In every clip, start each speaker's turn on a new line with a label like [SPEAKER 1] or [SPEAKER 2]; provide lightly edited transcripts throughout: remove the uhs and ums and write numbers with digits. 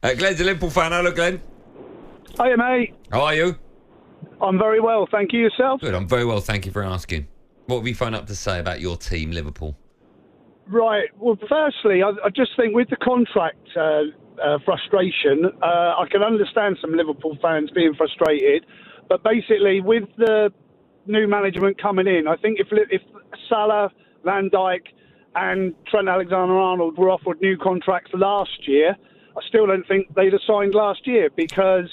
[SPEAKER 1] Glenn's a Liverpool fan. Hello, Glenn.
[SPEAKER 2] Hiya, mate.
[SPEAKER 1] How are you?
[SPEAKER 2] I'm very well, thank you. Yourself?
[SPEAKER 1] Good, I'm very well, thank you for asking. What have you phoned up to say about your team, Liverpool?
[SPEAKER 2] Right. Well, firstly, I just think with the contract frustration, I can understand some Liverpool fans being frustrated. But basically, with the new management coming in, I think if Salah, Van Dijk and Trent Alexander-Arnold were offered new contracts last year, I still don't think they'd have signed last year because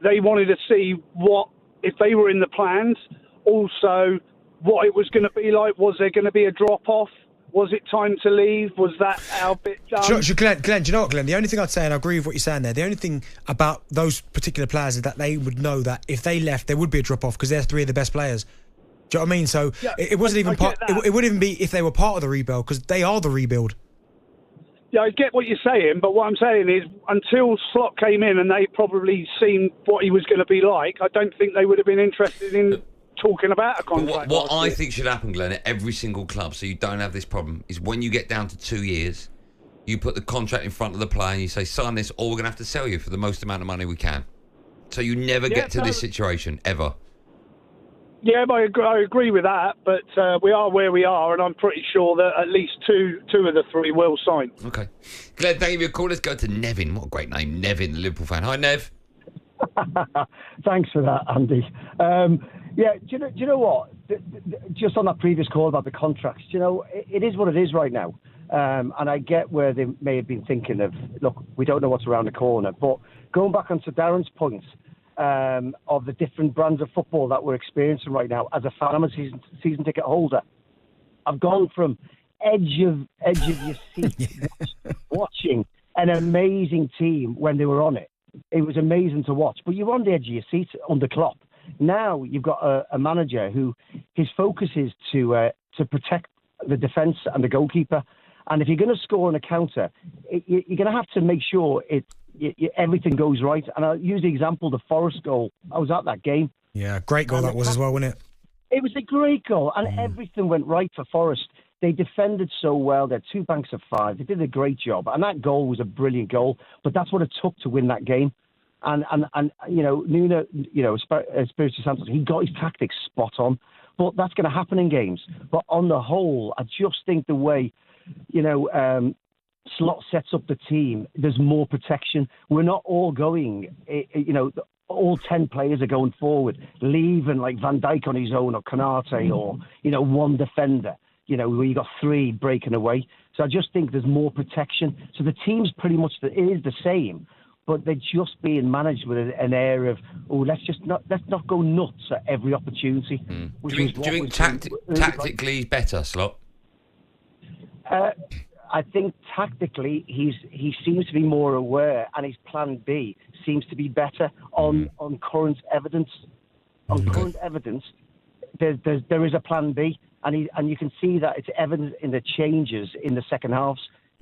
[SPEAKER 2] they wanted to see what, if they were in the plans, also what it was going to be like. Was there going to be a drop-off? Was it time to leave? Was that our bit done?
[SPEAKER 3] Glenn, do you know what, Glenn? The only thing I'd say, and I agree with what you're saying there, the only thing about those particular players is that they would know that if they left, there would be a drop-off because they're three of the best players. Do you know what I mean? So yeah, it wasn't even part. It wouldn't even be if they were part of the rebuild because they are the rebuild.
[SPEAKER 2] Yeah, I get what you're saying, but what I'm saying is until Slott came in and they probably seen what he was going to be like, I don't think they would have been interested in talking about a contract.
[SPEAKER 1] What I think should happen, Glenn, at every single club, so you don't have this problem, is when you get down to 2 years, you put the contract in front of the player and you say, sign this, or we're going to have to sell you for the most amount of money we can. So you never get to this situation, ever.
[SPEAKER 2] Yeah, I agree with that, but we are where we are, and I'm pretty sure that at least two of the three will sign.
[SPEAKER 1] Okay. Glenn, thank you for your call. Let's go to Nevin. What a great name, Nevin, the Liverpool fan. Hi, Nev.
[SPEAKER 4] Thanks for that, Andy. Do you know what? Just on that previous call about the contracts, it is what it is right now. And I get where they may have been thinking of, look, we don't know what's around the corner. But going back onto Darren's point of the different brands of football that we're experiencing right now, as a fan, I'm a season ticket holder. I've gone from edge of your seat watching an amazing team when they were on it. It was amazing to watch. But you're on the edge of your seat under Klopp. Now you've got a manager who his focus is to protect the defence and the goalkeeper. And if you're going to score on a counter, you're going to have to make sure everything goes right. And I'll use the example, the Forest goal. I was at that game.
[SPEAKER 3] Yeah, great goal that was as well, wasn't it?
[SPEAKER 4] It was a great goal, and everything went right for Forest. They defended so well. They had 2 banks of 5. They did a great job, and that goal was a brilliant goal. But that's what it took to win that game. And Nuno, Espirito Santos, he got his tactics spot on. But that's going to happen in games. But on the whole, I just think the way, Slott sets up the team, there's more protection. We're not all going, all 10 players are going forward, leaving like Van Dijk on his own or Konate or, one defender, where you got 3 breaking away. So I just think there's more protection. So the team's pretty much, it is the same, but they're just being managed with an air of, let's not go nuts at every opportunity.
[SPEAKER 1] Do you think tactically he's better, Slott?
[SPEAKER 4] I think tactically he seems to be more aware, and his plan B seems to be better on current evidence. On current evidence, there is a plan B, and you can see that it's evident in the changes in the second halves.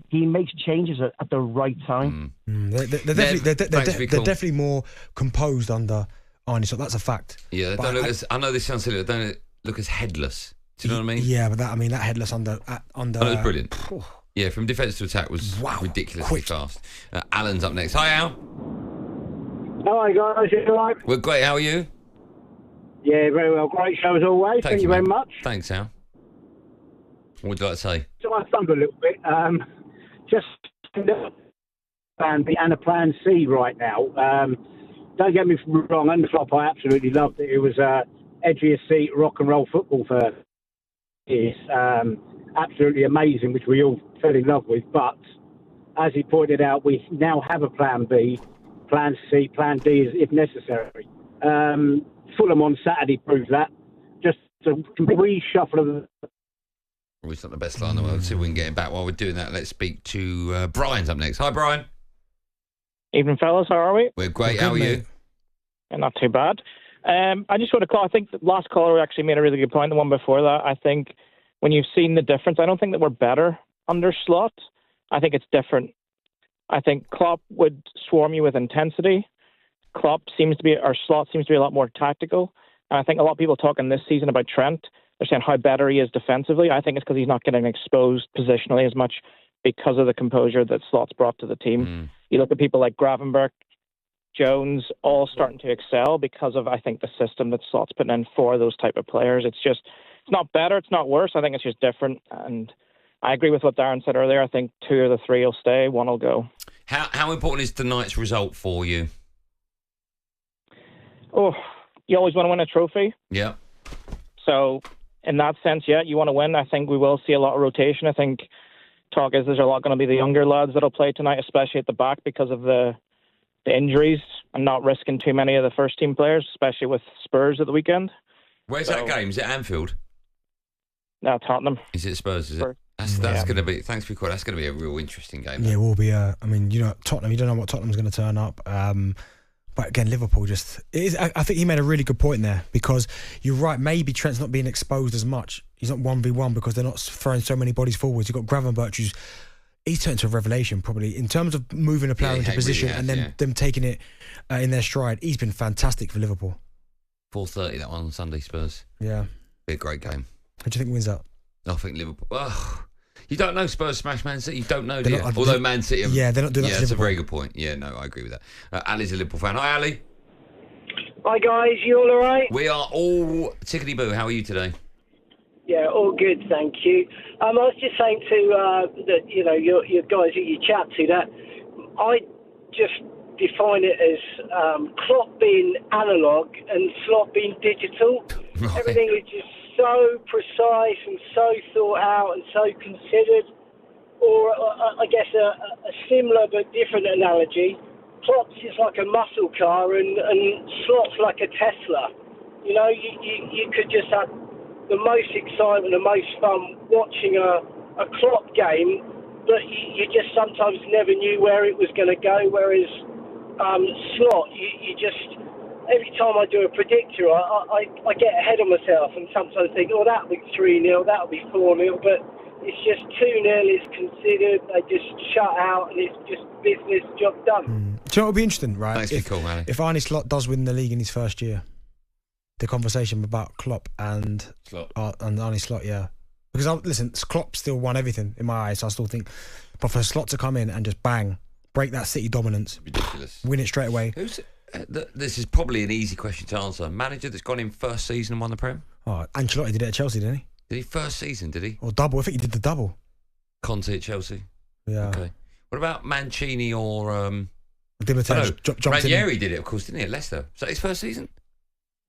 [SPEAKER 4] He makes changes at the right time.
[SPEAKER 3] They're definitely more composed under Arnie, so that's a fact.
[SPEAKER 1] Yeah, they don't look I know this sounds silly, they don't look as headless. Do you know what I mean?
[SPEAKER 3] Yeah, but that headless under.
[SPEAKER 1] That was brilliant. Yeah, from defence to attack was ridiculously fast. Alan's up next. Hi, Al.
[SPEAKER 5] Hi, guys. You all right?
[SPEAKER 1] We're great. How are you?
[SPEAKER 5] Yeah, very well. Great show as always. Thank you very much.
[SPEAKER 1] Thanks, Al. What would you like to say?
[SPEAKER 5] So I stumbled a little bit. Just and a plan C right now. Don't get me wrong. Under Klopp, I absolutely loved it. It was edge of your seat, rock and roll football for years. Absolutely amazing, which we all fell in love with. But as he pointed out, we now have a plan B, plan C, plan D if necessary. Fulham on Saturday proved that. Just a complete reshuffle of the...
[SPEAKER 1] It's not the best line in the world. See if we can get him back. While we're doing that, let's speak to Brian's up next. Hi, Brian.
[SPEAKER 6] Evening, fellas. How are we?
[SPEAKER 1] We're great. How are you?
[SPEAKER 6] Yeah, not too bad. I just want to call. I think the last caller actually made a really good point. The one before that, I think when you've seen the difference, I don't think that we're better under Slott. I think it's different. I think Klopp would swarm you with intensity. Slott seems to be a lot more tactical. And I think a lot of people talking this season about Trent, they're saying how better he is defensively. I think it's because he's not getting exposed positionally as much because of the composure that Slott's brought to the team. you look at people like Gravenberch, Jones, all starting to excel because of, I think, the system that Slott's putting in for those type of players. It's not better, it's not worse. I think it's just different. And I agree with what Darren said earlier. I think 2 of the 3 will stay, 1 will go.
[SPEAKER 1] How important is tonight's result for you?
[SPEAKER 6] Oh, you always want to win a trophy.
[SPEAKER 1] Yeah.
[SPEAKER 6] So in that sense, yeah, you want to win. I think we will see a lot of rotation. I think talk is there's a lot going to be the younger lads that'll play tonight, especially at the back because of the injuries and not risking too many of the first team players, especially with Spurs at the weekend.
[SPEAKER 1] Where's that game? Is it Anfield?
[SPEAKER 6] No, Tottenham.
[SPEAKER 1] Is it Spurs? Is it? That's going to be. Thanks for your call. That's going to be a real interesting game.
[SPEAKER 3] Yeah, it will be. I mean, Tottenham. You don't know what Tottenham's going to turn up. But again, Liverpool just it is. I think he made a really good point there because you're right. Maybe Trent's not being exposed as much. He's not 1v1 because they're not throwing so many bodies forwards. You've got Gravenberch, he's turned into a revelation probably in terms of moving a player into position and then them taking it in their stride. He's been fantastic for Liverpool.
[SPEAKER 1] 4:30 that one on Sunday, Spurs.
[SPEAKER 3] Yeah,
[SPEAKER 1] be a great game.
[SPEAKER 3] Who do you think wins that?
[SPEAKER 1] I think Liverpool. Oh, you don't know Spurs smash Man City. You don't know, do you? Although Man City,
[SPEAKER 3] they're not doing that.
[SPEAKER 1] Yeah, that's a very good point. Yeah, no, I agree with that. Ali's a Liverpool fan. Hi, Ali.
[SPEAKER 7] Hi guys, you all right?
[SPEAKER 1] We are all tickety boo. How are you today?
[SPEAKER 7] Yeah, all good, thank you. I was just saying to your guys that you chat to that I just define it as Klopp being analogue and Slott being digital. Right. Everything is just so precise and so thought out and so considered. Or I guess a similar but different analogy. Klopp's is like a muscle car and Slott's like a Tesla. You know, you could just have the most excitement, the most fun watching a Klopp game, but you just sometimes never knew where it was going to go. Whereas Slott, you just every time I do a predictor, I get ahead of myself and sometimes think, oh, that'll be 3-0, that'll be 4-0, but it's just 2-0. It's considered. They just shut out, and it's just business, job done.
[SPEAKER 3] Do you know what would be interesting, right?
[SPEAKER 1] Thanks for calling, Ali.
[SPEAKER 3] If Arne Slott does win the league in his first year, the conversation about Klopp and Arne Slott, yeah. Because listen, Klopp still won everything in my eyes. So I still think, but for Slott to come in and just bang, break that City dominance,
[SPEAKER 1] ridiculous,
[SPEAKER 3] win it straight away.
[SPEAKER 1] This is probably an easy question to answer. Manager that's gone in first season and won the Prem?
[SPEAKER 3] Oh, Ancelotti did it at Chelsea, didn't he?
[SPEAKER 1] Did he first season? Did he?
[SPEAKER 3] Or double? I think he did the double.
[SPEAKER 1] Conte at Chelsea.
[SPEAKER 3] Yeah.
[SPEAKER 1] Okay. What about Mancini or
[SPEAKER 3] Di Matteo
[SPEAKER 1] Ranieri did it, of course, didn't he? At Leicester. Was that his first season?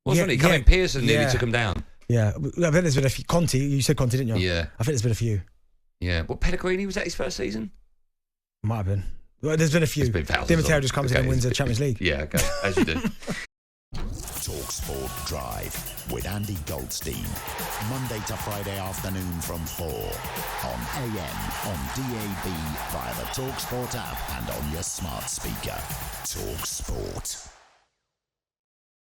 [SPEAKER 1] Wasn't he? Coming Pearson nearly took him down.
[SPEAKER 3] Yeah, I think there's been a few. Conte, you said Conte, didn't you?
[SPEAKER 1] Yeah.
[SPEAKER 3] I think there's been a few.
[SPEAKER 1] Yeah. Well, Pellegrini, was that his first season?
[SPEAKER 3] Might have been. Well, there's been a few. Di Matteo just comes in and wins the Champions League.
[SPEAKER 1] Yeah, okay, as you do.
[SPEAKER 8] talkSPORT Drive with Andy Goldstein. Monday to Friday afternoon from 4 on AM, on DAB, via the talkSPORT app and on your smart speaker. talkSPORT.